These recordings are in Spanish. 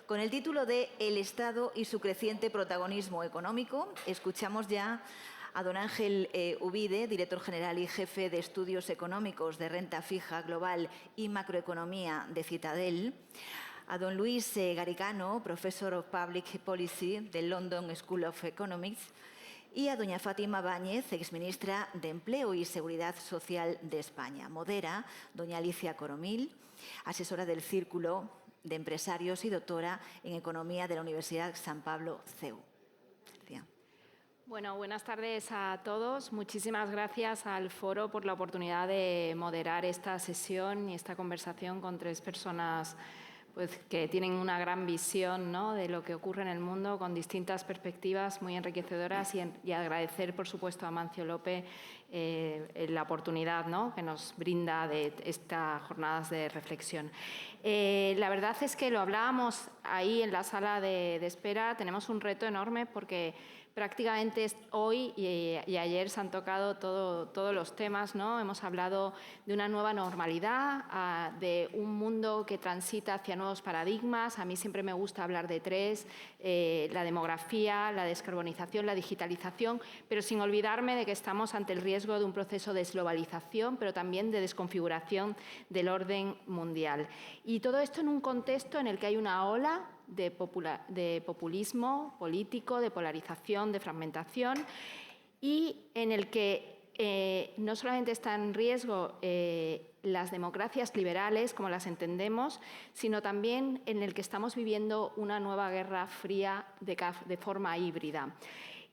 Con el título de El Estado y su creciente protagonismo económico, escuchamos ya a don Ángel Ubide, director general y jefe de estudios económicos de renta fija global y macroeconomía de Citadel, a don Luis Garicano, professor of Public Policy del London School of Economics, y a doña Fátima Báñez, exministra de Empleo y Seguridad Social de España. Modera doña Alicia Coromil, asesora del Círculo de Empresarios y doctora en Economía de la Universidad San Pablo CEU. Bueno, buenas tardes a todos. Muchísimas gracias al foro por la oportunidad de moderar esta sesión y esta conversación con tres personas que tienen una gran visión, ¿no?, de lo que ocurre en el mundo, con distintas perspectivas muy enriquecedoras, y agradecer, por supuesto, a Amancio López la oportunidad, ¿no?, que nos brinda de estas jornadas de reflexión. La verdad es que lo hablábamos ahí en la sala de espera, tenemos un reto enorme porque prácticamente hoy y ayer se han tocado todos los temas, ¿no? Hemos hablado de una nueva normalidad, de un mundo que transita hacia nuevos paradigmas. A mí siempre me gusta hablar de tres: la demografía, la descarbonización, la digitalización, pero sin olvidarme de que estamos ante el riesgo de un proceso de desglobalización, pero también de desconfiguración del orden mundial. Y todo esto en un contexto en el que hay una ola de populismo político, de polarización, de fragmentación, y en el que no solamente están en riesgo las democracias liberales, como las entendemos, sino también en el que estamos viviendo una nueva guerra fría de forma híbrida,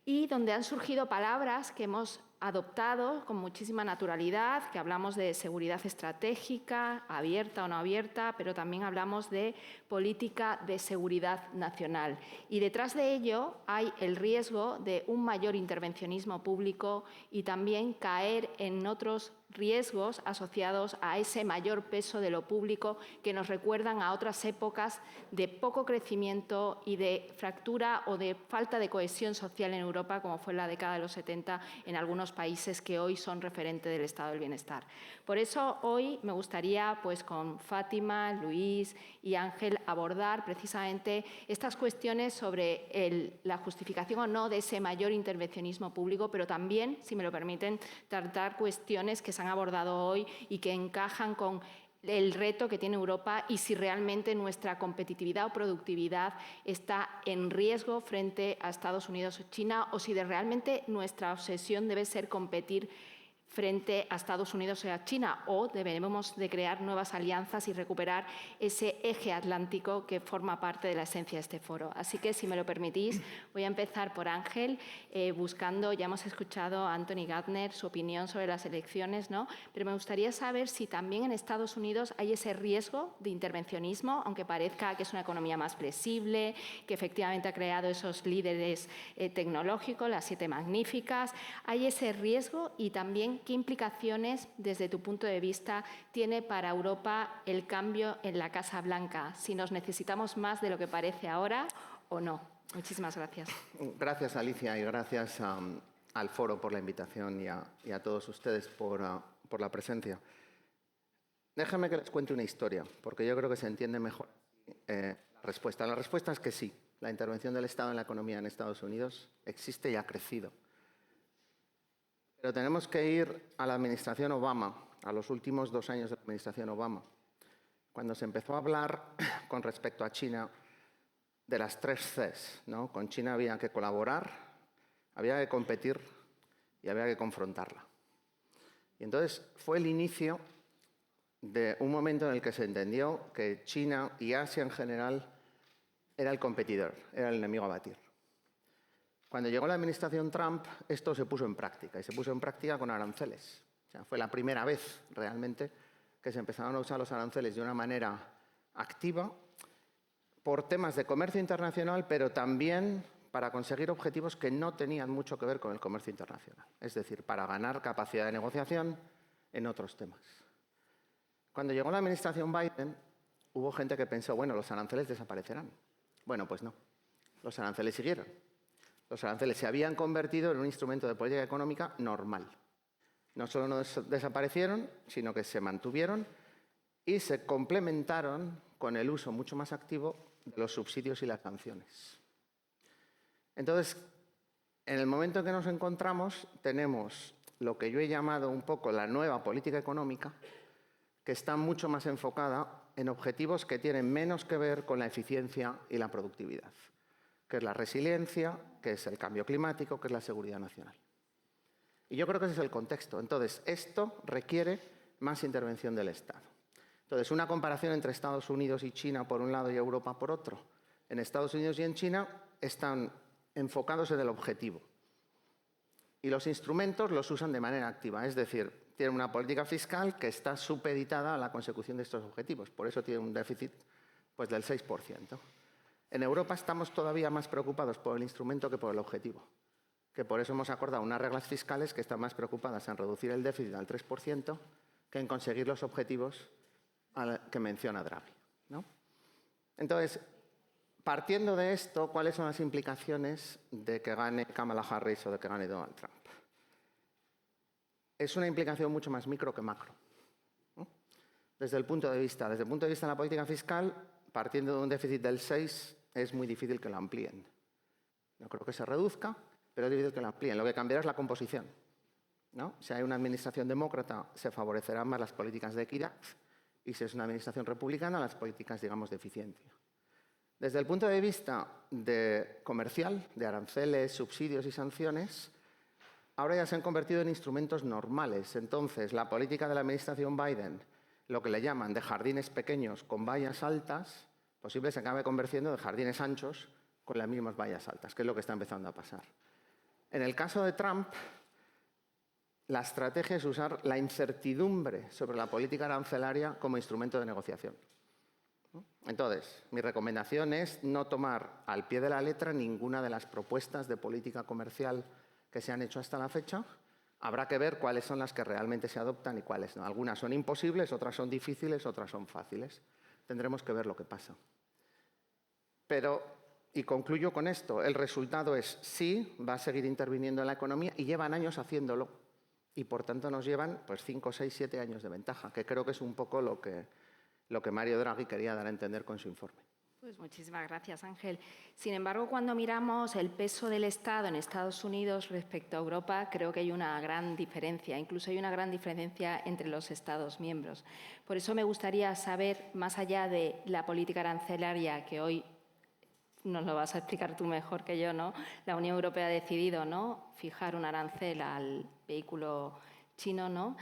y donde han surgido palabras que hemos adoptado con muchísima naturalidad, que hablamos de seguridad estratégica, abierta o no abierta, pero también hablamos de política de seguridad nacional. Y detrás de ello hay el riesgo de un mayor intervencionismo público y también caer en otros riesgos asociados a ese mayor peso de lo público que nos recuerdan a otras épocas de poco crecimiento y de fractura o de falta de cohesión social en Europa, como fue la década de los 70 en algunos países que hoy son referente del estado del bienestar. Por eso hoy me gustaría, con Fátima, Luis y Ángel, abordar precisamente estas cuestiones sobre la justificación o no de ese mayor intervencionismo público, pero también, si me lo permiten, tratar cuestiones que se han abordado hoy y que encajan con el reto que tiene Europa y si realmente nuestra competitividad o productividad está en riesgo frente a Estados Unidos o China, o si realmente nuestra obsesión debe ser competir frente a Estados Unidos o a China, o debemos de crear nuevas alianzas y recuperar ese eje atlántico que forma parte de la esencia de este foro. Así que, si me lo permitís, voy a empezar por Ángel, ya hemos escuchado a Anthony Gardner, su opinión sobre las elecciones, ¿no?, pero me gustaría saber si también en Estados Unidos hay ese riesgo de intervencionismo, aunque parezca que es una economía más flexible, que efectivamente ha creado esos líderes tecnológicos, las 7 magníficas. ¿Hay ese riesgo? Y también, ¿qué implicaciones, desde tu punto de vista, tiene para Europa el cambio en la Casa Blanca? Si nos necesitamos más de lo que parece ahora o no. Muchísimas gracias. Gracias, Alicia, y gracias al foro por la invitación y a todos ustedes por la presencia. Déjenme que les cuente una historia, porque yo creo que se entiende mejor la respuesta. La respuesta es que sí, la intervención del Estado en la economía en Estados Unidos existe y ha crecido. Pero tenemos que ir a la administración Obama, a los últimos 2 años de la administración Obama, cuando se empezó a hablar con respecto a China de las 3 Cs, ¿no? Con China había que colaborar, había que competir y había que confrontarla. Y entonces fue el inicio de un momento en el que se entendió que China y Asia en general era el competidor, era el enemigo a batir. Cuando llegó la administración Trump, esto se puso en práctica, y se puso en práctica con aranceles. O sea, fue la primera vez realmente que se empezaron a usar los aranceles de una manera activa por temas de comercio internacional, pero también para conseguir objetivos que no tenían mucho que ver con el comercio internacional. Es decir, para ganar capacidad de negociación en otros temas. Cuando llegó la administración Biden, hubo gente que pensó, bueno, los aranceles desaparecerán. Bueno, pues no. Los aranceles siguieron. Los aranceles se habían convertido en un instrumento de política económica normal. No solo no desaparecieron, sino que se mantuvieron y se complementaron con el uso mucho más activo de los subsidios y las sanciones. Entonces, en el momento en que nos encontramos, tenemos lo que yo he llamado un poco la nueva política económica, que está mucho más enfocada en objetivos que tienen menos que ver con la eficiencia y la productividad, que es la resiliencia, que es el cambio climático, que es la seguridad nacional. Y yo creo que ese es el contexto. Entonces, esto requiere más intervención del Estado. Entonces, una comparación entre Estados Unidos y China por un lado y Europa por otro. En Estados Unidos y en China están enfocados en el objetivo. Y los instrumentos los usan de manera activa, es decir, tienen una política fiscal que está supeditada a la consecución de estos objetivos. Por eso tiene un déficit pues, del 6%. En Europa estamos todavía más preocupados por el instrumento que por el objetivo, que por eso hemos acordado unas reglas fiscales que están más preocupadas en reducir el déficit al 3% que en conseguir los objetivos que menciona Draghi, ¿no? Entonces, partiendo de esto, ¿cuáles son las implicaciones de que gane Kamala Harris o de que gane Donald Trump? Es una implicación mucho más micro que macro, ¿no? Desde el punto de vista de la política fiscal, partiendo de un déficit del 6, es muy difícil que lo amplíen. No creo que se reduzca, pero es difícil que lo amplíen. Lo que cambiará es la composición, ¿no? Si hay una administración demócrata, se favorecerán más las políticas de equidad, y si es una administración republicana, las políticas, digamos, de eficiencia. Desde el punto de vista comercial, de aranceles, subsidios y sanciones, ahora ya se han convertido en instrumentos normales. Entonces, la política de la administración Biden, lo que le llaman de jardines pequeños con vallas altas, posible se acabe convirtiendo de jardines anchos con las mismas vallas altas, que es lo que está empezando a pasar. En el caso de Trump, la estrategia es usar la incertidumbre sobre la política arancelaria como instrumento de negociación. Entonces, mi recomendación es no tomar al pie de la letra ninguna de las propuestas de política comercial que se han hecho hasta la fecha. Habrá que ver cuáles son las que realmente se adoptan y cuáles no. Algunas son imposibles, otras son difíciles, otras son fáciles. Tendremos que ver lo que pasa. Pero, y concluyo con esto, el resultado es sí, va a seguir interviniendo en la economía y llevan años haciéndolo. Y por tanto nos llevan pues, 5, 6, 7 años de ventaja, que creo que es un poco lo que Mario Draghi quería dar a entender con su informe. Pues muchísimas gracias, Ángel. Sin embargo, cuando miramos el peso del Estado en Estados Unidos respecto a Europa, creo que hay una gran diferencia. Incluso hay una gran diferencia entre los Estados miembros. Por eso me gustaría saber, más allá de la política arancelaria que hoy nos lo vas a explicar tú mejor que yo, ¿no? La Unión Europea ha decidido, ¿no?, fijar un arancel al vehículo chino, ¿no?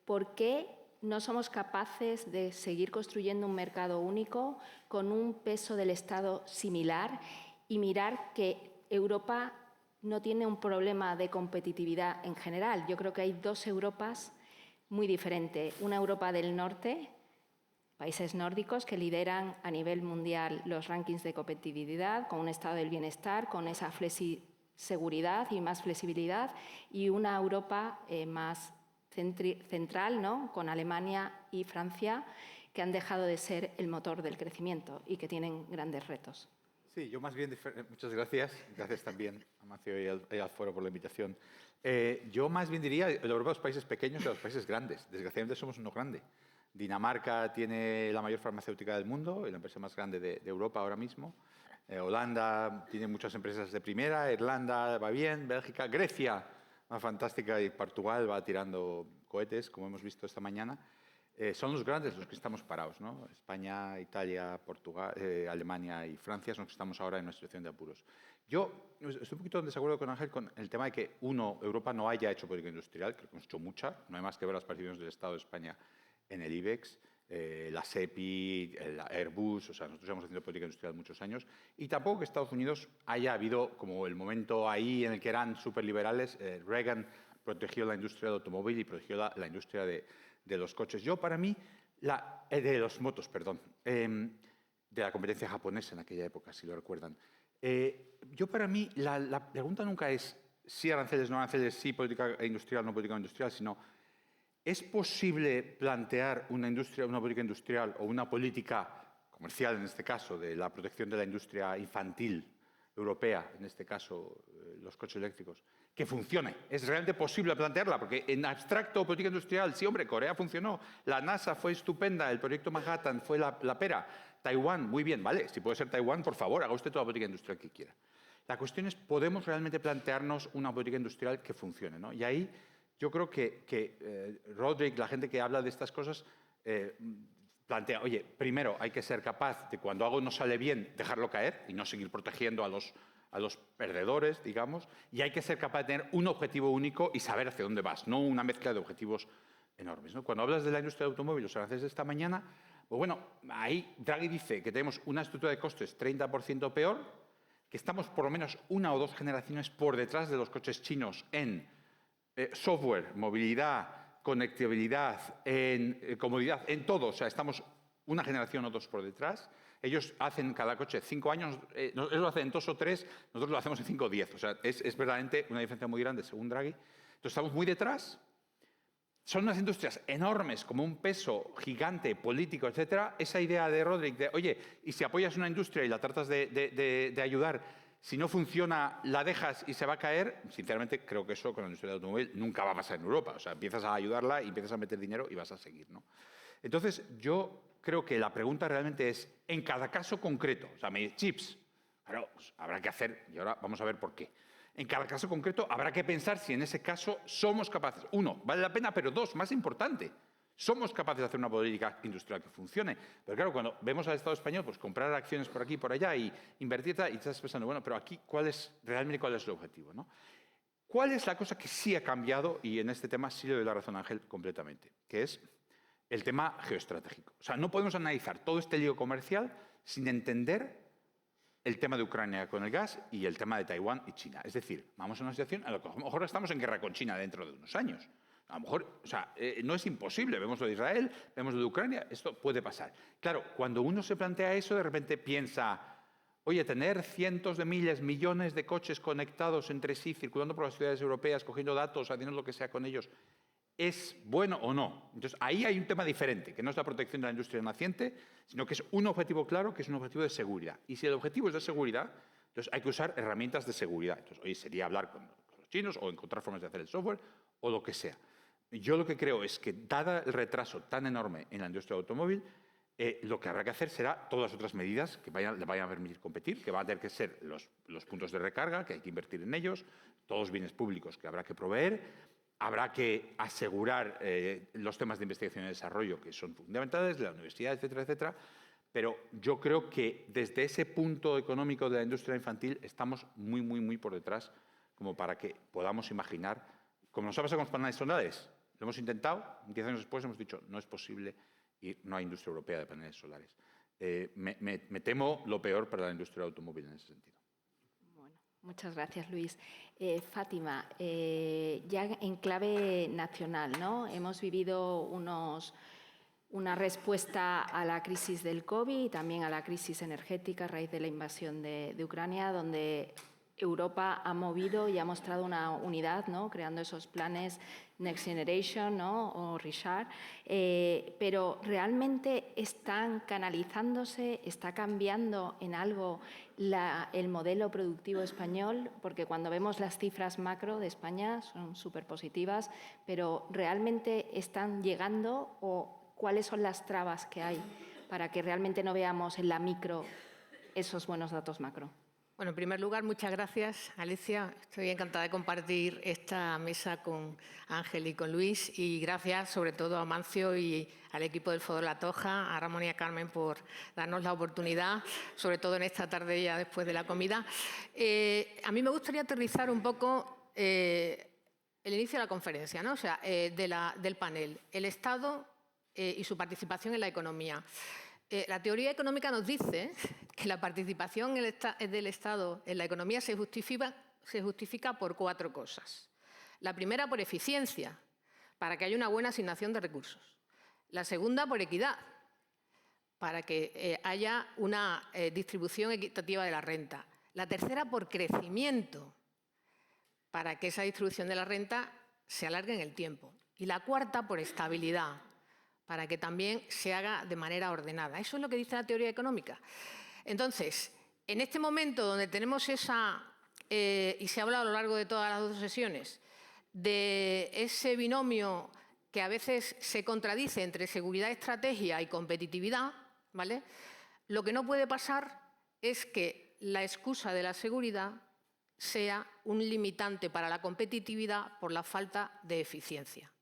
¿Por qué no somos capaces de seguir construyendo un mercado único con un peso del Estado similar y mirar que Europa no tiene un problema de competitividad en general? Yo creo que hay dos Europas muy diferentes. Una Europa del norte, países nórdicos que lideran a nivel mundial los rankings de competitividad, con un estado del bienestar, con esa seguridad y más flexibilidad, y una Europa más central, ¿no?, con Alemania y Francia, que han dejado de ser el motor del crecimiento y que tienen grandes retos. Sí, yo más bien, muchas gracias. Gracias también a Macio y al Foro por la invitación. Yo más bien diría, el Europa de los países pequeños y los países grandes. Desgraciadamente somos uno grande. Dinamarca tiene la mayor farmacéutica del mundo y la empresa más grande de Europa ahora mismo. Holanda tiene muchas empresas de primera, Irlanda va bien, Bélgica, Grecia va fantástica y Portugal va tirando cohetes, como hemos visto esta mañana. Son los grandes los que estamos parados, ¿no? España, Italia, Portugal, Alemania y Francia son los que estamos ahora en una situación de apuros. Yo estoy un poquito en desacuerdo con Ángel con el tema de que, Europa no haya hecho política industrial, creo que hemos hecho mucha, no hay más que ver las participaciones del Estado de España en el IBEX, la SEPI, la Airbus, o sea, nosotros hemos haciendo política industrial muchos años, y tampoco que Estados Unidos haya habido como el momento ahí en el que eran superliberales. Reagan protegió la industria del automóvil y protegió la industria de los coches. Yo, para mí, de los motos, perdón, de la competencia japonesa en aquella época, si lo recuerdan. Yo, para mí, la pregunta nunca es si aranceles, no aranceles, si política industrial, no política industrial, sino ¿es posible plantear una política industrial o una política comercial, en este caso, de la protección de la industria infantil europea, en este caso los coches eléctricos, que funcione? ¿Es realmente posible plantearla? Porque en abstracto, política industrial, sí, hombre, Corea funcionó, la NASA fue estupenda, el proyecto Manhattan fue la pera. Taiwán, muy bien, vale, si puede ser Taiwán, por favor, haga usted toda la política industrial que quiera. La cuestión es, ¿podemos realmente plantearnos una política industrial que funcione, ¿no? Y ahí yo creo que Rodrik, la gente que habla de estas cosas, plantea, oye, primero hay que ser capaz de cuando algo no sale bien, dejarlo caer y no seguir protegiendo a los perdedores, digamos, y hay que ser capaz de tener un objetivo único y saber hacia dónde vas, no una mezcla de objetivos enormes, ¿no? Cuando hablas de la industria del automóvil, los avances de esta mañana, pues bueno, ahí Draghi dice que tenemos una estructura de costes 30% peor, que estamos por lo menos una o dos generaciones por detrás de los coches chinos en software, movilidad, conectividad, en comodidad, en todo. O sea, estamos una generación o dos por detrás. Ellos hacen cada coche 5 años, ellos lo hacen en 2 o 3, nosotros lo hacemos en 5 o 10. O sea, es verdaderamente una diferencia muy grande, según Draghi. Entonces, estamos muy detrás. Son unas industrias enormes, como un peso gigante, político, etcétera. Esa idea de Rodrik de, oye, y si apoyas una industria y la tratas de ayudar, si no funciona, la dejas y se va a caer, sinceramente creo que eso con la industria del automóvil nunca va a pasar en Europa. O sea, empiezas a ayudarla y empiezas a meter dinero y vas a seguir, ¿no? Entonces, yo creo que la pregunta realmente es, en cada caso concreto, o sea, chips, claro, pues habrá que hacer, y ahora vamos a ver por qué. En cada caso concreto habrá que pensar si en ese caso somos capaces, uno, vale la pena, pero dos, más importante, somos capaces de hacer una política industrial que funcione. Pero claro, cuando vemos al Estado español, pues comprar acciones por aquí y por allá y invertir, y estás pensando, bueno, pero aquí, cuál es el objetivo, ¿no? ¿Cuál es la cosa que sí ha cambiado? Y en este tema sí le doy la razón a Ángel completamente, que es el tema geoestratégico. O sea, no podemos analizar todo este lío comercial sin entender el tema de Ucrania con el gas y el tema de Taiwán y China. Es decir, vamos a una situación en la que a lo mejor estamos en guerra con China dentro de unos años. A lo mejor, o sea, no es imposible. Vemos lo de Israel, vemos lo de Ucrania, esto puede pasar. Claro, cuando uno se plantea eso, de repente piensa, oye, tener cientos de miles, millones de coches conectados entre sí, circulando por las ciudades europeas, cogiendo datos, haciendo lo que sea con ellos, ¿es bueno o no? Entonces, ahí hay un tema diferente, que no es la protección de la industria naciente, sino que es un objetivo claro, que es un objetivo de seguridad. Y si el objetivo es de seguridad, entonces hay que usar herramientas de seguridad. Entonces, hoy sería hablar con los chinos o encontrar formas de hacer el software o lo que sea. Yo lo que creo es que, dada el retraso tan enorme en la industria del automóvil, lo que habrá que hacer será todas las otras medidas que le vayan a permitir competir, que van a tener que ser los puntos de recarga, que hay que invertir en ellos, todos los bienes públicos que habrá que proveer. Habrá que asegurar los temas de investigación y desarrollo, que son fundamentales, de la universidad, etcétera, etcétera. Pero yo creo que desde ese punto económico de la industria infantil estamos muy, muy, muy por detrás, como para que podamos imaginar, como nos ha pasado con los paneles solares. Lo hemos intentado, 10 años después hemos dicho, no es posible y no hay industria europea de paneles solares. Me temo lo peor para la industria del automóvil en ese sentido. Muchas gracias, Luis. Fátima, ya en clave nacional, ¿no? Hemos vivido una respuesta a la crisis del COVID y también a la crisis energética a raíz de la invasión de Ucrania, donde Europa ha movido y ha mostrado una unidad, ¿no? Creando esos planes Next Generation, ¿no? O Richard, pero ¿realmente están canalizándose, está cambiando en algo el modelo productivo español? Porque cuando vemos las cifras macro de España son súper positivas, pero ¿realmente están llegando o cuáles son las trabas que hay para que realmente no veamos en la micro esos buenos datos macro? Bueno, en primer lugar, muchas gracias, Alicia. Estoy encantada de compartir esta mesa con Ángel y con Luis. Y gracias, sobre todo, a Amancio y al equipo del Foro La Toja, a Ramón y a Carmen por darnos la oportunidad, sobre todo en esta tarde ya después de la comida. A mí me gustaría aterrizar un poco el inicio de la conferencia, ¿no? O sea, del panel, el Estado y su participación en la economía. La teoría económica nos dice que la participación del Estado en la economía se justifica por 4 cosas. La primera, por eficiencia, para que haya una buena asignación de recursos. La segunda, por equidad, para que haya una distribución equitativa de la renta. La tercera, por crecimiento, para que esa distribución de la renta se alargue en el tiempo. Y la cuarta, por estabilidad, para que también se haga de manera ordenada. Eso es lo que dice la teoría económica. Entonces, en este momento donde tenemos y se ha hablado a lo largo de todas las 2 sesiones, de ese binomio que a veces se contradice entre seguridad, estrategia y competitividad, ¿vale? Lo que no puede pasar es que la excusa de la seguridad sea un limitante para la competitividad por la falta de eficiencia.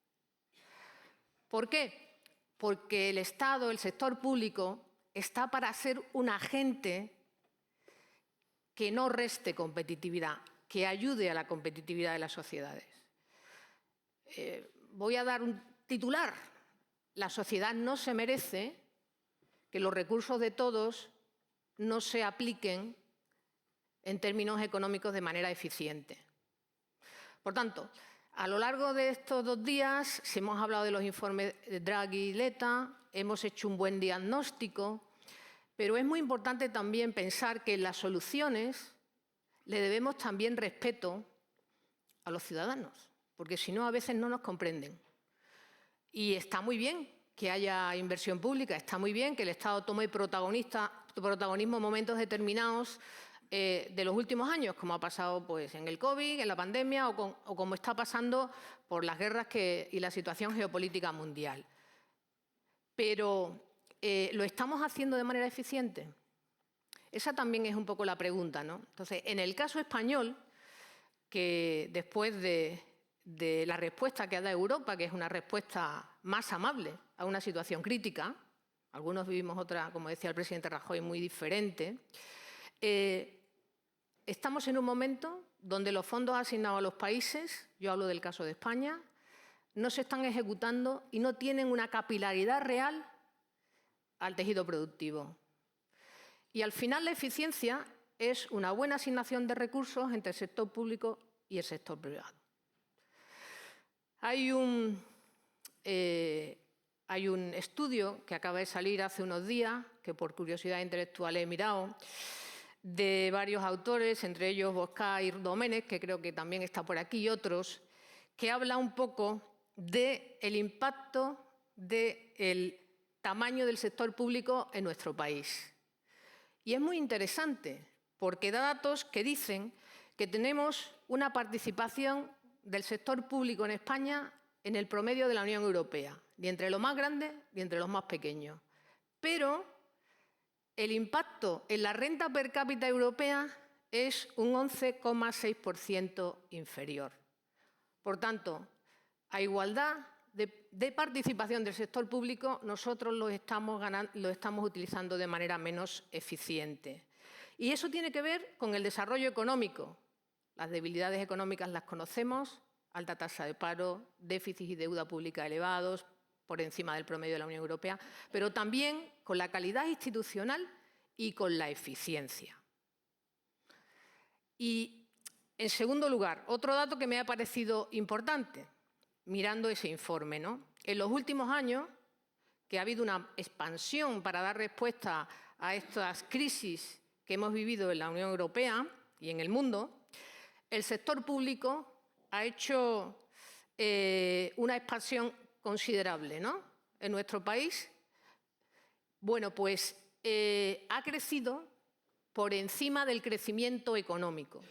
¿Por qué? Porque el Estado, el sector público, está para ser un agente que no reste competitividad, que ayude a la competitividad de las sociedades. Voy a dar un titular. La sociedad no se merece que los recursos de todos no se apliquen en términos económicos de manera eficiente. Por tanto, a lo largo de estos 2 días, si hemos hablado de los informes de Draghi y Letta, hemos hecho un buen diagnóstico, pero es muy importante también pensar que en las soluciones le debemos también respeto a los ciudadanos, porque si no, a veces no nos comprenden. Y está muy bien que haya inversión pública, está muy bien que el Estado tome protagonismo en momentos determinados de los últimos años, como ha pasado pues, en el COVID, en la pandemia o como está pasando por las guerras y la situación geopolítica mundial. Pero, ¿lo estamos haciendo de manera eficiente? Esa también es un poco la pregunta, ¿no? Entonces, en el caso español, que después de la respuesta que ha dado Europa, que es una respuesta más amable a una situación crítica, algunos vivimos otra, como decía el presidente Rajoy, muy diferente, estamos en un momento donde los fondos asignados a los países, yo hablo del caso de España, no se están ejecutando y no tienen una capilaridad real al tejido productivo. Y al final la eficiencia es una buena asignación de recursos entre el sector público y el sector privado. Hay un estudio que acaba de salir hace unos días, que por curiosidad intelectual he mirado, de varios autores, entre ellos Bosca y Doménech, que creo que también está por aquí, y otros, que habla un poco del impacto del tamaño del sector público en nuestro país. Y es muy interesante, porque da datos que dicen que tenemos una participación del sector público en España en el promedio de la Unión Europea, ni entre los más grandes ni entre los más pequeños. Pero el impacto en la renta per cápita europea es un 11,6% inferior. Por tanto, a igualdad de participación del sector público, nosotros lo estamos utilizando de manera menos eficiente. Y eso tiene que ver con el desarrollo económico. Las debilidades económicas las conocemos, alta tasa de paro, déficit y deuda pública elevados, por encima del promedio de la Unión Europea, pero también con la calidad institucional y con la eficiencia. Y, en segundo lugar, otro dato que me ha parecido importante, mirando ese informe, ¿no? En los últimos años, que ha habido una expansión para dar respuesta a estas crisis que hemos vivido en la Unión Europea y en el mundo, el sector público ha hecho una expansión considerable, ¿no? En nuestro país. Bueno, pues ha crecido por encima del crecimiento económico.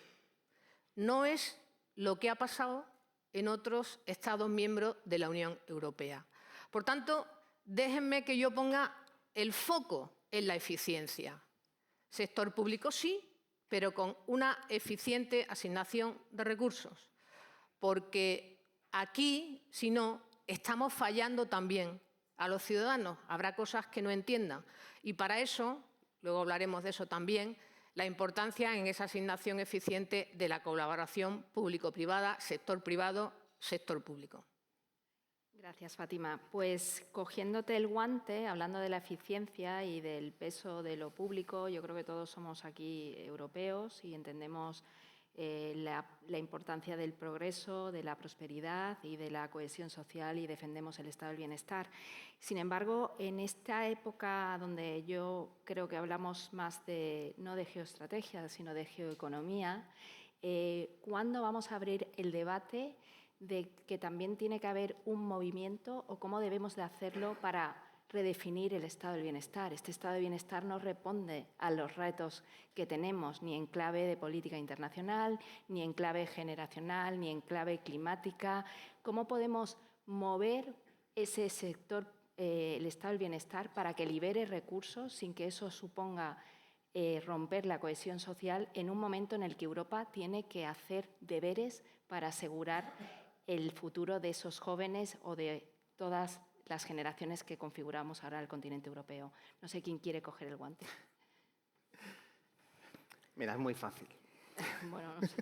No es lo que ha pasado en otros Estados miembros de la Unión Europea. Por tanto, déjenme que yo ponga el foco en la eficiencia. Sector público sí, pero con una eficiente asignación de recursos. Porque aquí, si no, estamos fallando también a los ciudadanos. Habrá cosas que no entiendan. Y para eso, luego hablaremos de eso también, la importancia en esa asignación eficiente de la colaboración público-privada, sector privado, sector público. Gracias, Fátima. Pues cogiéndote el guante, hablando de la eficiencia y del peso de lo público, yo creo que todos somos aquí europeos y entendemos la importancia del progreso, de la prosperidad y de la cohesión social y defendemos el estado del bienestar. Sin embargo, en esta época donde yo creo que hablamos más no de geoestrategia, sino de geoeconomía, ¿cuándo vamos a abrir el debate de que también tiene que haber un movimiento o cómo debemos de hacerlo para redefinir el estado del bienestar? Este estado de bienestar no responde a los retos que tenemos, ni en clave de política internacional, ni en clave generacional, ni en clave climática. ¿Cómo podemos mover ese sector el estado del bienestar para que libere recursos sin que eso suponga romper la cohesión social en un momento en el que Europa tiene que hacer deberes para asegurar el futuro de esos jóvenes o de todas las generaciones que configuramos ahora el continente europeo. No sé quién quiere coger el guante. Mira, es muy fácil. Bueno, no sé.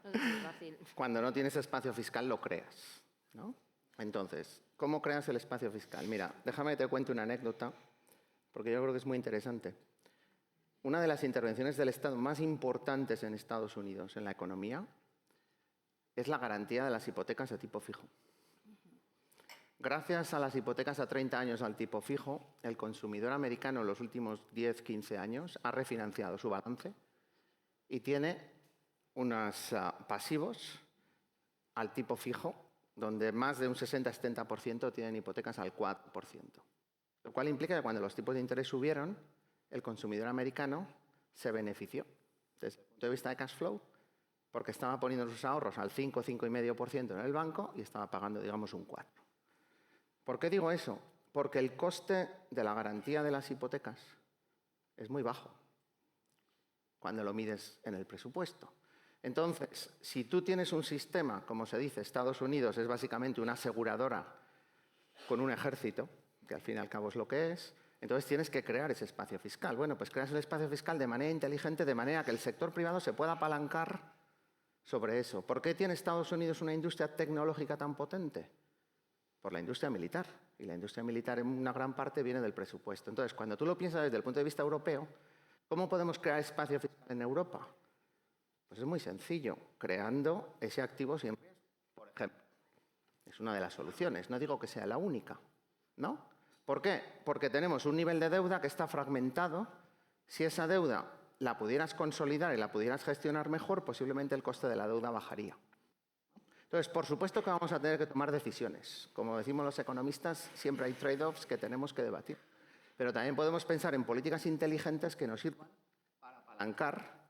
No sé si es fácil. Cuando no tienes espacio fiscal, lo creas, ¿no? Entonces, ¿cómo creas el espacio fiscal? Mira, déjame que te cuente una anécdota, porque yo creo que es muy interesante. Una de las intervenciones del Estado más importantes en Estados Unidos en la economía es la garantía de las hipotecas a tipo fijo. Gracias a las hipotecas a 30 años al tipo fijo, el consumidor americano en los últimos 10, 15 años ha refinanciado su balance y tiene unos pasivos al tipo fijo, donde más de un 60-70% tienen hipotecas al 4%. Lo cual implica que cuando los tipos de interés subieron, el consumidor americano se benefició desde el punto de vista de cash flow, porque estaba poniendo sus ahorros al 5, 5,5% en el banco y estaba pagando, digamos, un 4%. ¿Por qué digo eso? Porque el coste de la garantía de las hipotecas es muy bajo cuando lo mides en el presupuesto. Entonces, si tú tienes un sistema, como se dice, Estados Unidos es básicamente una aseguradora con un ejército, que al fin y al cabo es lo que es, entonces tienes que crear ese espacio fiscal. Bueno, pues creas el espacio fiscal de manera inteligente, de manera que el sector privado se pueda apalancar sobre eso. ¿Por qué tiene Estados Unidos una industria tecnológica tan potente? Por la industria militar. Y la industria militar en una gran parte viene del presupuesto. Entonces, cuando tú lo piensas desde el punto de vista europeo, ¿cómo podemos crear espacio fiscal en Europa? Pues es muy sencillo, creando ese activo sin riesgo, por ejemplo. Es una de las soluciones, no digo que sea la única, ¿no? ¿Por qué? Porque tenemos un nivel de deuda que está fragmentado. Si esa deuda la pudieras consolidar y la pudieras gestionar mejor, posiblemente el coste de la deuda bajaría. Entonces, por supuesto que vamos a tener que tomar decisiones. Como decimos los economistas, siempre hay trade-offs que tenemos que debatir. Pero también podemos pensar en políticas inteligentes que nos sirvan para apalancar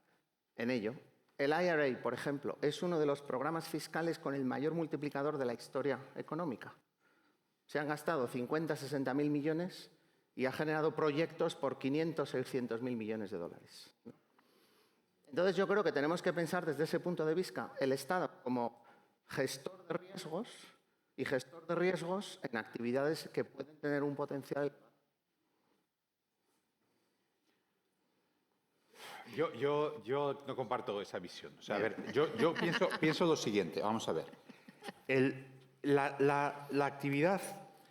en ello. El IRA, por ejemplo, es uno de los programas fiscales con el mayor multiplicador de la historia económica. Se han gastado 50, 60 mil millones y ha generado proyectos por 500, 600 mil millones de dólares. Entonces yo creo que tenemos que pensar desde ese punto de vista el Estado como gestor de riesgos y gestor de riesgos en actividades que pueden tener un potencial. Yo no comparto esa visión. O sea, a ver, yo pienso lo siguiente. Vamos a ver. La actividad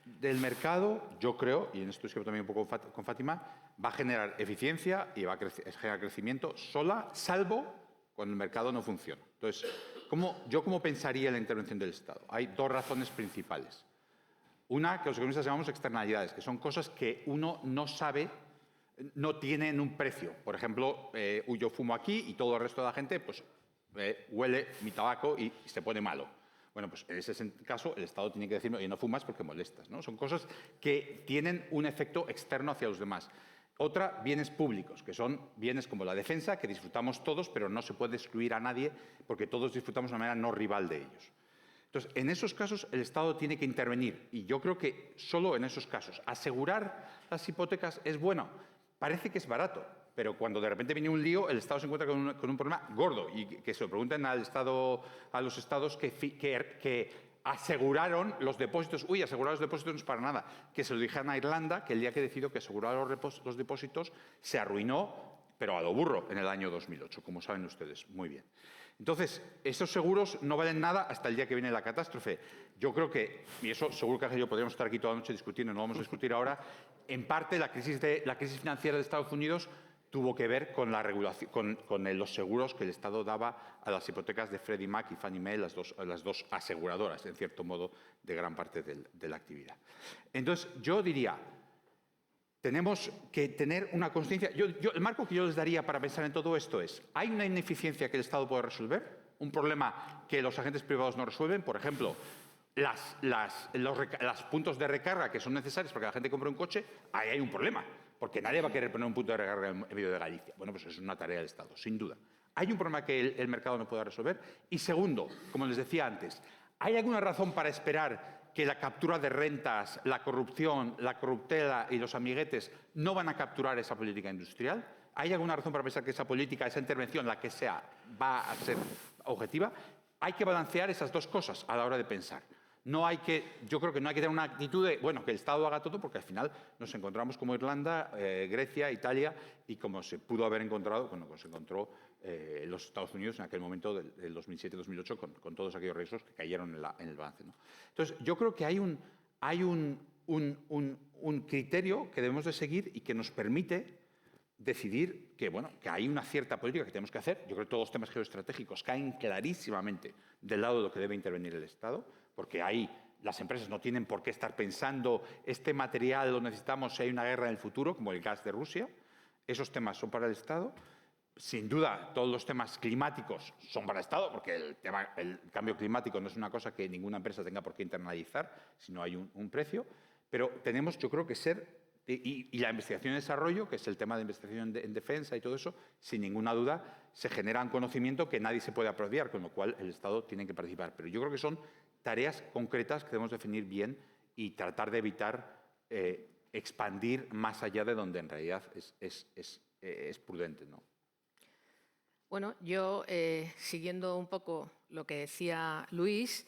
del mercado, yo creo, y en esto estoy también un poco con Fátima, va a generar eficiencia y va a generar crecimiento sola, salvo cuando el mercado no funciona. Entonces, ¿cómo pensaría la intervención del Estado? Hay dos razones principales. Una, que los economistas llamamos externalidades, que son cosas que uno no sabe, no tienen un precio. Por ejemplo, yo fumo aquí y todo el resto de la gente pues, huele mi tabaco y se pone malo. Bueno, pues en ese caso el Estado tiene que decirme, oye, no fumas porque molestas, ¿no? Son cosas que tienen un efecto externo hacia los demás. Otra, bienes públicos, que son bienes como la defensa, que disfrutamos todos, pero no se puede excluir a nadie porque todos disfrutamos de una manera no rival de ellos. Entonces, en esos casos el Estado tiene que intervenir y yo creo que solo en esos casos. Asegurar las hipotecas es bueno, parece que es barato, pero cuando de repente viene un lío, el Estado se encuentra con un problema gordo y que se lo pregunten a los estados que aseguraron los depósitos. Uy, asegurar los depósitos no es para nada. Que se lo dijeran a Irlanda, que el día que decidió que asegurar los depósitos se arruinó, pero a lo burro, en el año 2008, como saben ustedes muy bien. Entonces, esos seguros no valen nada hasta el día que viene la catástrofe. Yo creo que, y eso seguro que Ángel y yo podríamos estar aquí toda la noche discutiendo, no lo vamos a discutir ahora, en parte la crisis financiera de Estados Unidos tuvo que ver con la regulación, con los seguros que el Estado daba a las hipotecas de Freddie Mac y Fannie Mae, las dos aseguradoras, en cierto modo, de gran parte de la actividad. Entonces, yo diría, tenemos que tener una consciencia. El marco que yo les daría para pensar en todo esto es, ¿hay una ineficiencia que el Estado puede resolver? ¿Un problema que los agentes privados no resuelven? Por ejemplo, los puntos de recarga que son necesarios para que la gente compre un coche, ahí hay un problema. Porque nadie va a querer poner un punto de recarga en medio de Galicia. Bueno, pues eso es una tarea del Estado, sin duda. ¿Hay un problema que el mercado no pueda resolver? Y segundo, como les decía antes, ¿hay alguna razón para esperar que la captura de rentas, la corrupción, la corruptela y los amiguetes no van a capturar esa política industrial? ¿Hay alguna razón para pensar que esa política, esa intervención, la que sea, va a ser objetiva? Hay que balancear esas dos cosas a la hora de pensar. Yo creo que no hay que tener una actitud de, bueno, que el Estado haga todo, porque al final nos encontramos como Irlanda, Grecia, Italia, y como se pudo haber encontrado, bueno, pues se encontró los Estados Unidos en aquel momento del 2007-2008 con todos aquellos riesgos que cayeron en el balance, ¿no? Entonces, yo creo que hay un criterio que debemos de seguir y que nos permite decidir que, bueno, que hay una cierta política que tenemos que hacer. Yo creo que todos los temas geoestratégicos caen clarísimamente del lado de lo que debe intervenir el Estado, porque ahí las empresas no tienen por qué estar pensando este material lo necesitamos si hay una guerra en el futuro, como el gas de Rusia. Esos temas son para el Estado. Sin duda, todos los temas climáticos son para el Estado, porque el cambio climático no es una cosa que ninguna empresa tenga por qué internalizar, sino hay un precio. Pero tenemos, yo creo, que ser... Y la investigación y desarrollo, que es el tema de investigación en defensa y todo eso, sin ninguna duda, se genera un conocimiento que nadie se puede apropiar, con lo cual el Estado tiene que participar. Pero yo creo que son tareas concretas que debemos definir bien y tratar de evitar expandir más allá de donde en realidad es prudente, ¿no? Bueno, yo, siguiendo un poco lo que decía Luis,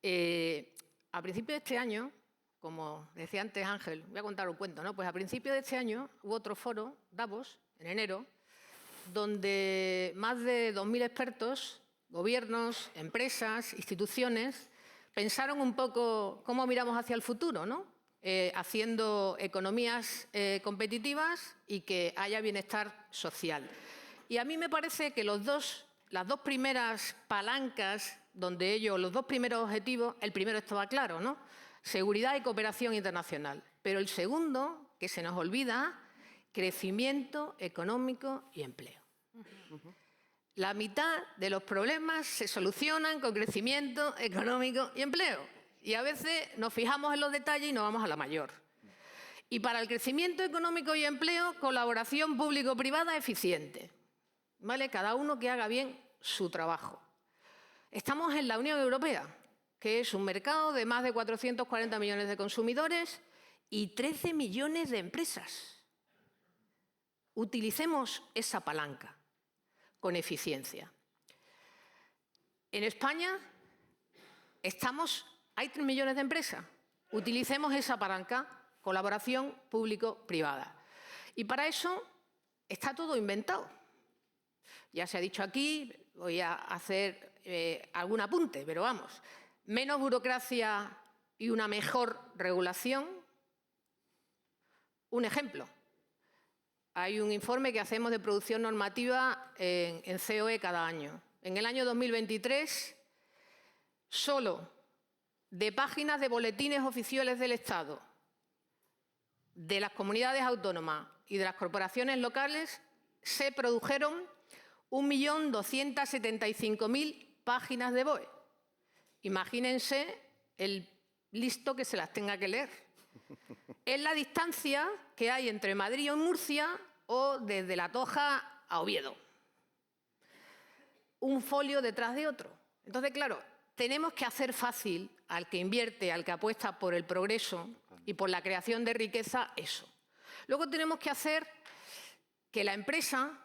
a principios de este año, como decía antes Ángel, voy a contar un cuento, ¿no? Pues a principios de este año hubo otro foro, Davos, en enero, donde más de 2.000 expertos, gobiernos, empresas, instituciones, pensaron un poco cómo miramos hacia el futuro, ¿no? Haciendo economías competitivas y que haya bienestar social. Y a mí me parece que las dos primeras palancas donde los dos primeros objetivos, el primero estaba claro, ¿no? Seguridad y cooperación internacional. Pero el segundo, que se nos olvida, crecimiento económico y empleo. La mitad de los problemas se solucionan con crecimiento económico y empleo. Y a veces nos fijamos en los detalles y nos vamos a la mayor. Y para el crecimiento económico y empleo, colaboración público-privada eficiente. ¿Vale? Cada uno que haga bien su trabajo. Estamos en la Unión Europea, que es un mercado de más de 440 millones de consumidores y 13 millones de empresas. Utilicemos esa palanca con eficiencia. En España hay 3 millones de empresas. Utilicemos esa palanca, colaboración público-privada. Y para eso está todo inventado. Ya se ha dicho aquí, voy a hacer algún apunte, pero vamos. Menos burocracia y una mejor regulación. Un ejemplo. Hay un informe que hacemos de producción normativa en COE cada año. En el año 2023, solo de páginas de boletines oficiales del Estado, de las comunidades autónomas y de las corporaciones locales, se produjeron 1.275.000 páginas de BOE. Imagínense el listo que se las tenga que leer. Es la distancia que hay entre Madrid y Murcia o desde La Toja a Oviedo. Un folio detrás de otro. Entonces, claro, tenemos que hacer fácil al que invierte, al que apuesta por el progreso y por la creación de riqueza, eso. Luego tenemos que hacer que la empresa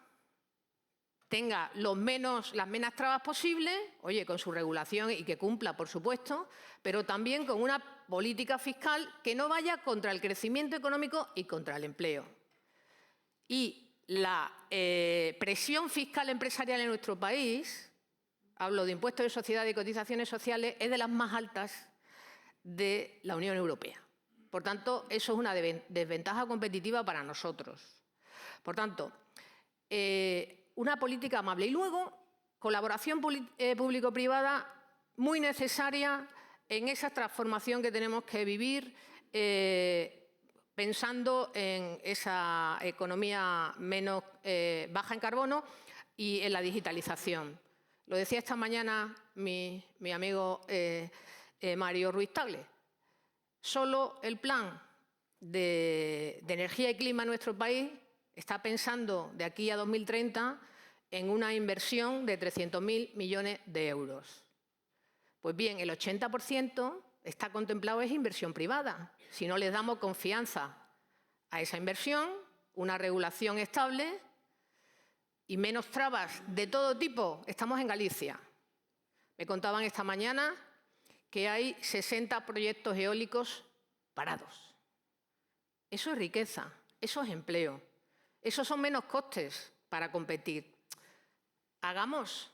tenga las menos trabas posibles, oye, con su regulación y que cumpla, por supuesto, pero también con una política fiscal que no vaya contra el crecimiento económico y contra el empleo. Y la presión fiscal empresarial en nuestro país, hablo de impuestos de sociedades y cotizaciones sociales, es de las más altas de la Unión Europea. Por tanto, eso es una desventaja competitiva para nosotros. Por tanto, una política amable. Y luego, colaboración público-privada muy necesaria en esa transformación que tenemos que vivir, pensando en esa economía menos baja en carbono y en la digitalización. Lo decía esta mañana mi amigo Mario Ruiz Tagle. Solo el plan de energía y clima en nuestro país está pensando de aquí a 2030 en una inversión de 300.000 millones de euros. Pues bien, el 80% está contemplado es inversión privada. Si no les damos confianza a esa inversión, una regulación estable y menos trabas de todo tipo. Estamos en Galicia. Me contaban esta mañana que hay 60 proyectos eólicos parados. Eso es riqueza, eso es empleo, esos son menos costes para competir. Hagamos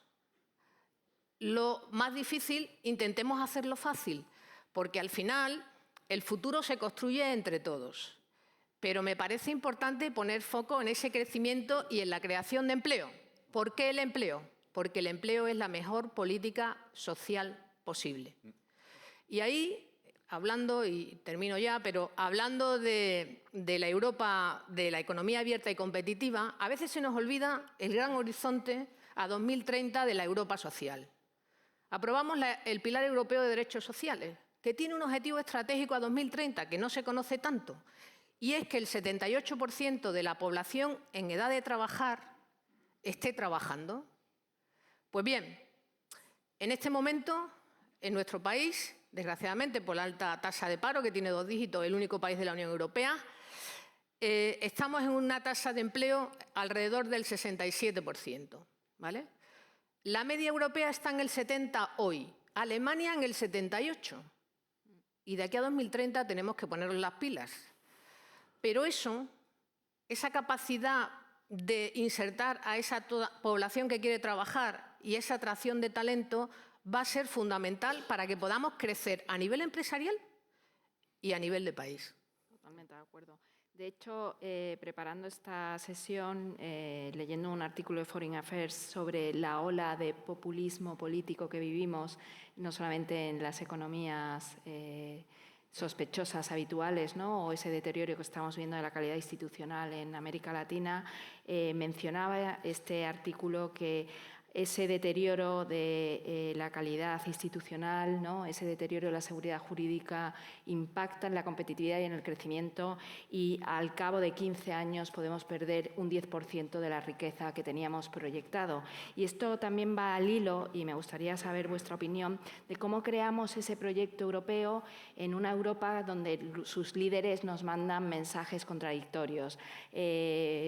lo más difícil, intentemos hacerlo fácil, porque al final el futuro se construye entre todos. Pero me parece importante poner foco en ese crecimiento y en la creación de empleo. ¿Por qué el empleo? Porque el empleo es la mejor política social posible. Y ahí, hablando, y termino ya, pero hablando de la Europa, de la economía abierta y competitiva, a veces se nos olvida el gran horizonte a 2030 de la Europa social. Aprobamos el Pilar Europeo de Derechos Sociales, que tiene un objetivo estratégico a 2030 que no se conoce tanto, y es que el 78% de la población en edad de trabajar esté trabajando. Pues bien, en este momento, en nuestro país, desgraciadamente por la alta tasa de paro, que tiene 2 dígitos, el único país de la Unión Europea, estamos en una tasa de empleo alrededor del 67%, ¿vale? La media europea está en el 70% hoy, Alemania en el 78%. Y de aquí a 2030 tenemos que ponernos las pilas. Pero esa capacidad de insertar a esa población que quiere trabajar y esa atracción de talento va a ser fundamental para que podamos crecer a nivel empresarial y a nivel de país. Totalmente de acuerdo. De hecho, preparando esta sesión, leyendo un artículo de Foreign Affairs sobre la ola de populismo político que vivimos, no solamente en las economías sospechosas habituales, ¿no? O ese deterioro que estamos viendo de la calidad institucional en América Latina, mencionaba este artículo que ese deterioro de la calidad institucional, ¿no? Ese deterioro de la seguridad jurídica impacta en la competitividad y en el crecimiento, y al cabo de 15 años podemos perder un 10% de la riqueza que teníamos proyectado. Y esto también va al hilo, y me gustaría saber vuestra opinión, de cómo creamos ese proyecto europeo en una Europa donde sus líderes nos mandan mensajes contradictorios.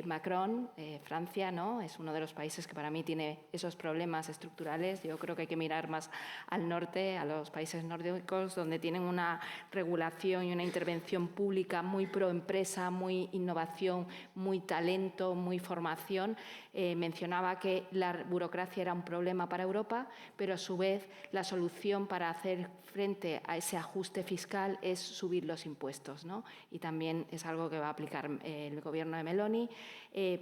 Macron, Francia, ¿no? Es uno de los países que para mí tiene esos problemas estructurales. Yo creo que hay que mirar más al norte, a los países nórdicos, donde tienen una regulación y una intervención pública muy pro empresa, muy innovación, muy talento, muy formación. Mencionaba que la burocracia era un problema para Europa, pero a su vez la solución para hacer frente a ese ajuste fiscal es subir los impuestos, ¿no? Y también es algo que va a aplicar el gobierno de Meloni.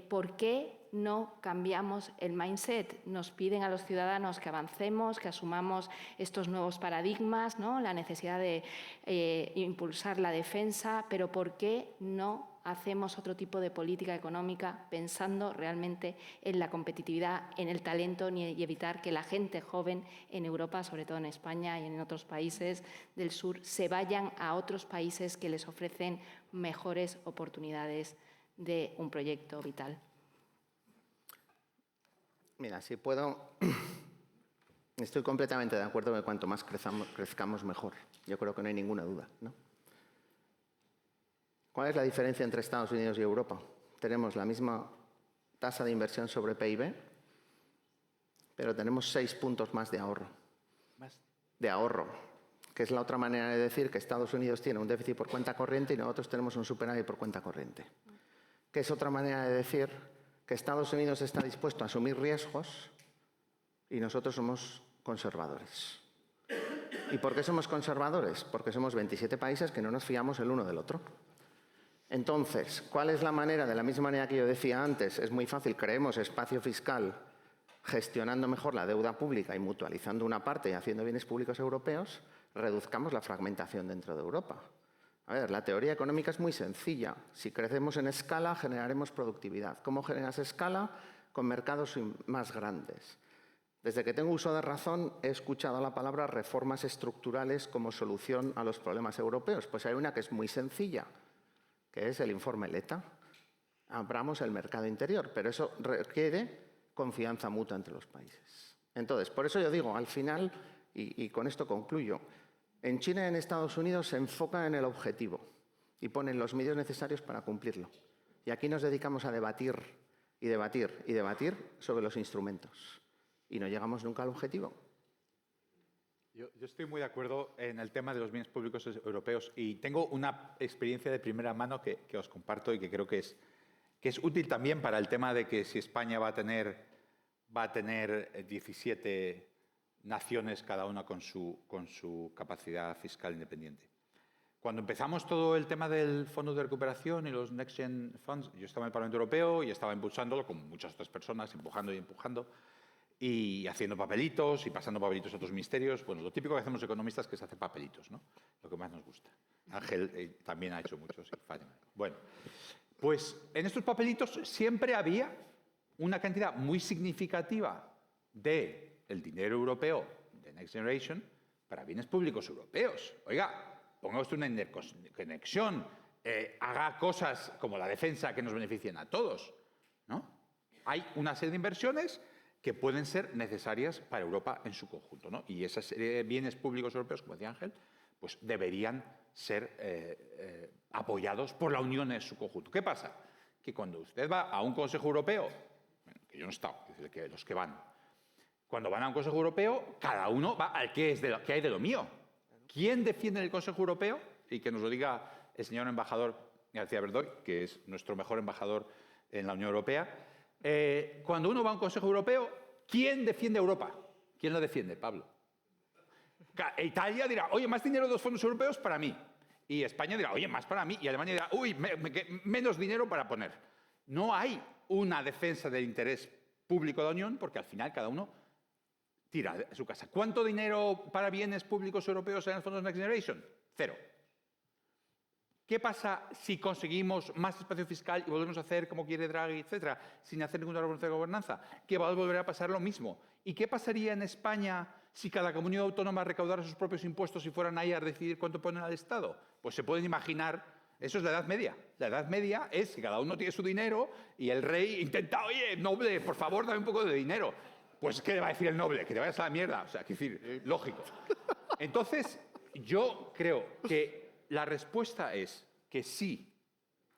¿Por qué no cambiamos el mindset? Nos piden a los ciudadanos que avancemos, que asumamos estos nuevos paradigmas, ¿no? La necesidad de impulsar la defensa, pero ¿por qué no hacemos otro tipo de política económica pensando realmente en la competitividad, en el talento y evitar que la gente joven en Europa, sobre todo en España y en otros países del sur, se vayan a otros países que les ofrecen mejores oportunidades de un proyecto vital? Mira, si puedo, estoy completamente de acuerdo que cuanto más crezcamos mejor. Yo creo que no hay ninguna duda, ¿no? ¿Cuál es la diferencia entre Estados Unidos y Europa? Tenemos la misma tasa de inversión sobre PIB, pero tenemos 6 puntos más de ahorro. ¿Más? De ahorro, que es la otra manera de decir que Estados Unidos tiene un déficit por cuenta corriente y nosotros tenemos un superávit por cuenta corriente. Que es otra manera de decir que Estados Unidos está dispuesto a asumir riesgos y nosotros somos conservadores. ¿Y por qué somos conservadores? Porque somos 27 países que no nos fiamos el uno del otro. Entonces, ¿cuál es la manera? De la misma manera que yo decía antes, es muy fácil, creemos espacio fiscal gestionando mejor la deuda pública y mutualizando una parte y haciendo bienes públicos europeos, reduzcamos la fragmentación dentro de Europa. A ver, la teoría económica es muy sencilla. Si crecemos en escala, generaremos productividad. ¿Cómo generas escala? Con mercados más grandes. Desde que tengo uso de razón, he escuchado la palabra reformas estructurales como solución a los problemas europeos. Pues hay una que es muy sencilla, que es el informe Letta. Abramos el mercado interior, pero eso requiere confianza mutua entre los países. Entonces, por eso yo digo, al final, y con esto concluyo, En China y en Estados Unidos se enfocan en el objetivo y ponen los medios necesarios para cumplirlo. Y aquí nos dedicamos a debatir y debatir y debatir sobre los instrumentos. Y no llegamos nunca al objetivo. Yo estoy muy de acuerdo en el tema de los bienes públicos europeos y tengo una experiencia de primera mano que os comparto y que creo que es útil también para el tema de que si España va a tener 17 naciones, cada una con su capacidad fiscal independiente. Cuando empezamos todo el tema del Fondo de Recuperación y los Next Gen Funds, yo estaba en el Parlamento Europeo y estaba impulsándolo con muchas otras personas, empujando y empujando, y haciendo papelitos y pasando papelitos a otros ministerios. Bueno, lo típico que hacemos los economistas, que es hacer papelitos, ¿no? Lo que más nos gusta. Ángel también ha hecho muchos. Bueno, pues en estos papelitos siempre había una cantidad muy significativa del dinero europeo de Next Generation para bienes públicos europeos. Oiga, ponga usted una interconexión, haga cosas como la defensa que nos beneficien a todos, ¿no? Hay una serie de inversiones que pueden ser necesarias para Europa en su conjunto, ¿no? Y esos bienes públicos europeos, como decía Ángel, pues deberían ser apoyados por la Unión en su conjunto. ¿Qué pasa? Que cuando usted va a un Consejo Europeo, que yo no he estado, es decir, que los que van, cuando van a un Consejo Europeo, cada uno va al que hay de lo mío. ¿Quién defiende en el Consejo Europeo? Y que nos lo diga el señor embajador García Verdoy, que es nuestro mejor embajador en la Unión Europea. Cuando uno va a un Consejo Europeo, ¿quién defiende a Europa? ¿Quién la defiende, Pablo? Italia dirá, oye, más dinero de los fondos europeos para mí. Y España dirá, oye, más para mí. Y Alemania dirá, uy, menos dinero para poner. No hay una defensa del interés público de la Unión porque al final cada uno tira de su casa. ¿Cuánto dinero para bienes públicos europeos en los fondos Next Generation? 0. ¿Qué pasa si conseguimos más espacio fiscal y volvemos a hacer como quiere Draghi, etcétera, sin hacer ninguna revolución de gobernanza? Que va a volver a pasar lo mismo. ¿Y qué pasaría en España si cada comunidad autónoma recaudara sus propios impuestos y fueran ahí a decidir cuánto ponen al Estado? Pues se pueden imaginar, eso es la Edad Media. La Edad Media es que cada uno tiene su dinero y el rey intenta, oye, noble, por favor, dame un poco de dinero. Pues, ¿qué le va a decir el noble? Que te vayas a la mierda. O sea, que decir, lógico. Entonces, yo creo que la respuesta es que sí,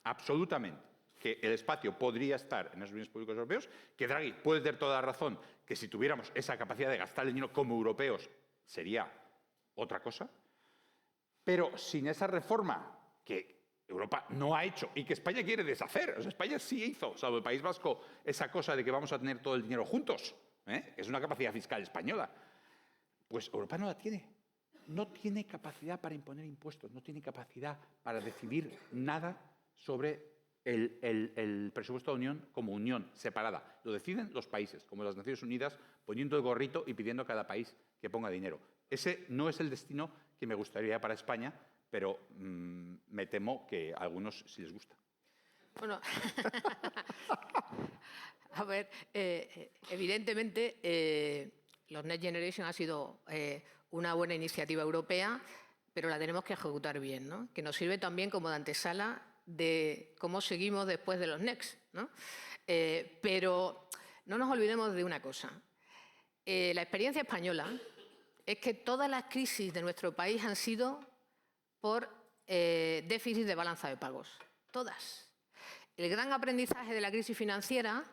absolutamente, que el espacio podría estar en esos bienes públicos europeos, que Draghi puede tener toda la razón, que si tuviéramos esa capacidad de gastar el dinero como europeos sería otra cosa, pero sin esa reforma que Europa no ha hecho y que España quiere deshacer. O sea, España sí hizo, salvo el País Vasco, esa cosa de que vamos a tener todo el dinero juntos, que es una capacidad fiscal española. Pues Europa no la tiene. No tiene capacidad para imponer impuestos, no tiene capacidad para decidir nada sobre el presupuesto de la Unión como unión separada. Lo deciden los países, como las Naciones Unidas, poniendo el gorrito y pidiendo a cada país que ponga dinero. Ese no es el destino que me gustaría para España, pero me temo que a algunos sí les gusta. Bueno, a ver, evidentemente los Next Generation ha sido una buena iniciativa europea, pero la tenemos que ejecutar bien, ¿no? Que nos sirve también como de antesala de cómo seguimos después de los Next, ¿no? Pero no nos olvidemos de una cosa. La experiencia española es que todas las crisis de nuestro país han sido por déficit de balanza de pagos. Todas. El gran aprendizaje de la crisis financiera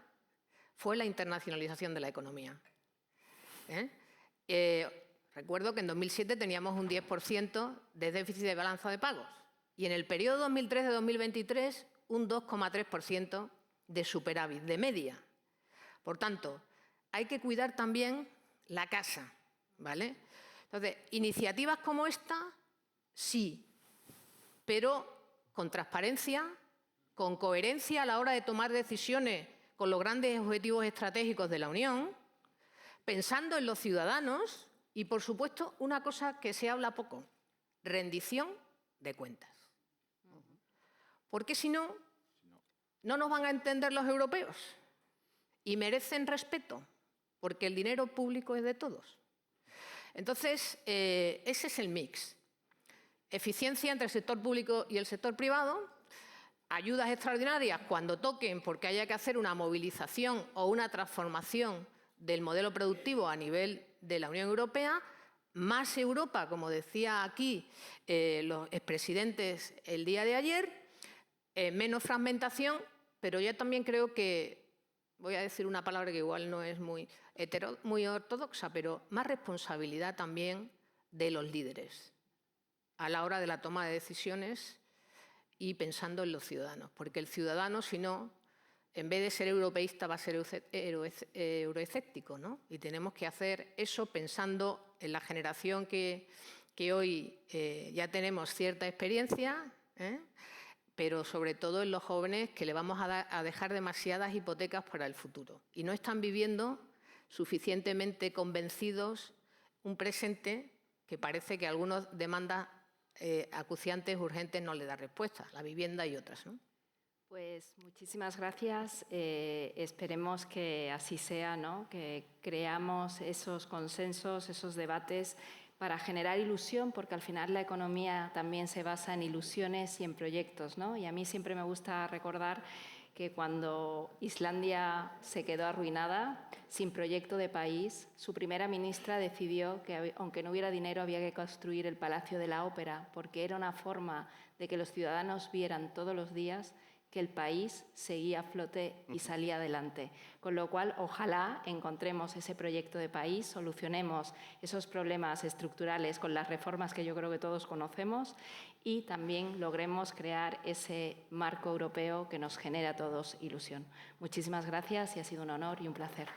fue la internacionalización de la economía. Recuerdo que en 2007 teníamos un 10% de déficit de balanza de pagos y en el periodo 2013-2023 un 2,3% de superávit, de media. Por tanto, hay que cuidar también la casa, ¿vale? Entonces, iniciativas como esta, sí, pero con transparencia, con coherencia a la hora de tomar decisiones con los grandes objetivos estratégicos de la Unión, pensando en los ciudadanos y, por supuesto, una cosa que se habla poco, rendición de cuentas. Porque si no, no nos van a entender los europeos y merecen respeto, porque el dinero público es de todos. Entonces, ese es el mix. Eficiencia entre el sector público y el sector privado, ayudas extraordinarias cuando toquen porque haya que hacer una movilización o una transformación del modelo productivo a nivel de la Unión Europea, más Europa, como decía aquí los expresidentes el día de ayer, menos fragmentación, pero yo también creo que, voy a decir una palabra que igual no es muy ortodoxa, pero más responsabilidad también de los líderes a la hora de la toma de decisiones y pensando en los ciudadanos, porque el ciudadano, si no, en vez de ser europeísta, va a ser euroescéptico, ¿no? Y tenemos que hacer eso pensando en la generación que hoy ya tenemos cierta experiencia, pero sobre todo en los jóvenes que le vamos a dejar demasiadas hipotecas para el futuro y no están viviendo suficientemente convencidos un presente que parece que algunos demandas acuciantes, urgentes, no le da respuesta, la vivienda y otras, ¿no? Pues muchísimas gracias. Esperemos que así sea, ¿no? Que creamos esos consensos, esos debates para generar ilusión, porque al final la economía también se basa en ilusiones y en proyectos, ¿no? Y a mí siempre me gusta recordar que cuando Islandia se quedó arruinada, sin proyecto de país, su primera ministra decidió que, aunque no hubiera dinero, había que construir el Palacio de la Ópera, porque era una forma de que los ciudadanos vieran todos los días que el país seguía a flote y salía adelante. Con lo cual, ojalá encontremos ese proyecto de país, solucionemos esos problemas estructurales con las reformas que yo creo que todos conocemos y también logremos crear ese marco europeo que nos genere a todos ilusión. Muchísimas gracias y ha sido un honor y un placer.